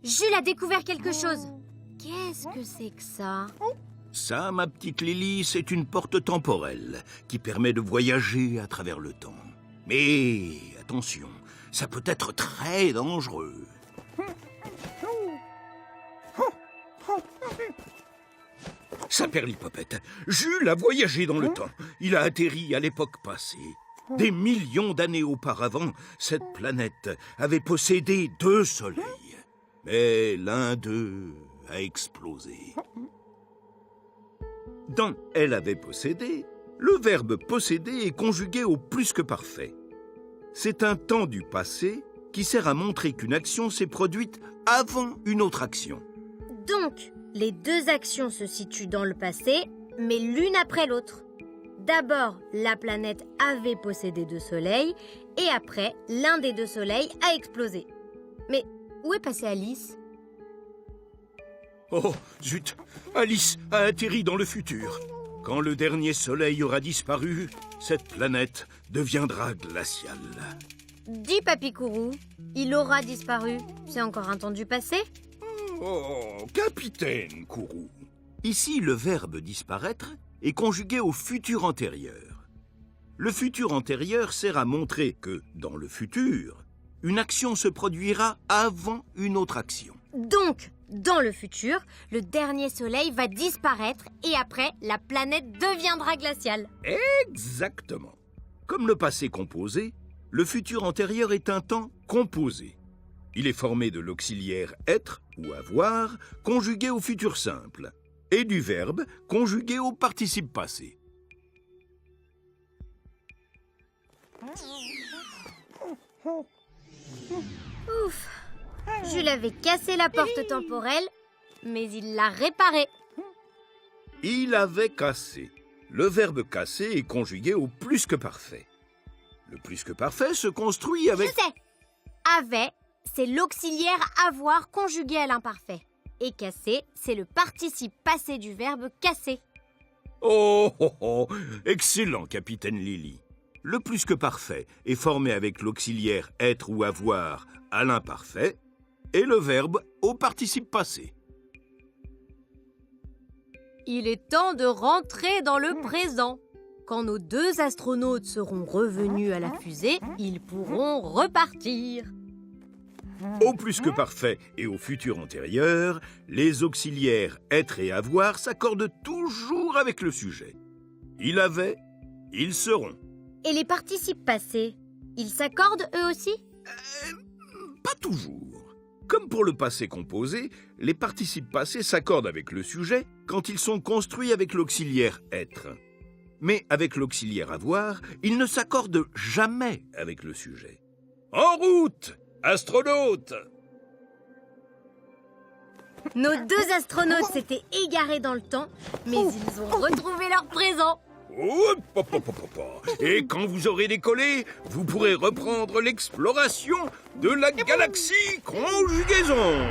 Jules a découvert quelque chose. Qu'est-ce que c'est que ça? Ça, ma petite Lily, c'est une porte temporelle qui permet de voyager à travers le temps. Mais attention, ça peut être très dangereux. Saperlipopette, Jules a voyagé dans le temps. Il a atterri à l'époque passée. Des millions d'années auparavant, cette planète avait possédé 2 soleils. Mais l'un d'eux a explosé. Dans « elle avait possédé », le verbe « posséder » est conjugué au plus que parfait. C'est un temps du passé qui sert à montrer qu'une action s'est produite avant une autre action. Donc, les 2 actions se situent dans le passé, mais l'une après l'autre. D'abord, la planète avait possédé 2 soleils, et après, l'un des 2 soleils a explosé. Mais où est passée Alice? Oh, zut! Alice a atterri dans le futur. Quand le dernier soleil aura disparu, cette planète deviendra glaciale. Dis, Papy Kourou, il aura disparu. C'est encore un temps du passé? Oh, capitaine Kourou. Ici, le verbe « disparaître » est conjugué au futur antérieur. Le futur antérieur sert à montrer que, dans le futur, une action se produira avant une autre action. Donc, dans le futur, le dernier soleil va disparaître et après, la planète deviendra glaciale. Exactement. Comme le passé composé, le futur antérieur est un temps composé. Il est formé de l'auxiliaire « être » ou « avoir » conjugué au futur simple et du verbe conjugué au participe passé. Ouf! Jules avait cassé la porte temporelle, mais il l'a réparée. Il avait cassé. Le verbe « casser » est conjugué au plus que parfait. Le plus que parfait se construit avec... Je sais! Avait, c'est l'auxiliaire avoir conjugué à l'imparfait. Et casser, c'est le participe passé du verbe casser. Oh, oh, oh, excellent, capitaine Lily. Le plus que parfait est formé avec l'auxiliaire être ou avoir à l'imparfait et le verbe au participe passé. Il est temps de rentrer dans le présent. Quand nos 2 astronautes seront revenus à la fusée, ils pourront repartir. Au plus que parfait et au futur antérieur, les auxiliaires être et avoir s'accordent toujours avec le sujet. Il avait, ils seront. Et les participes passés, ils s'accordent eux aussi? Pas toujours. Comme pour le passé composé, les participes passés s'accordent avec le sujet quand ils sont construits avec l'auxiliaire être. Mais avec l'auxiliaire avoir, ils ne s'accordent jamais avec le sujet. En route, astronautes! Nos 2 astronautes s'étaient égarés dans le temps, mais ils ont retrouvé leur présent. Hop, hop, hop, hop, hop. Et quand vous aurez décollé, vous pourrez reprendre l'exploration de la galaxie Conjugaison.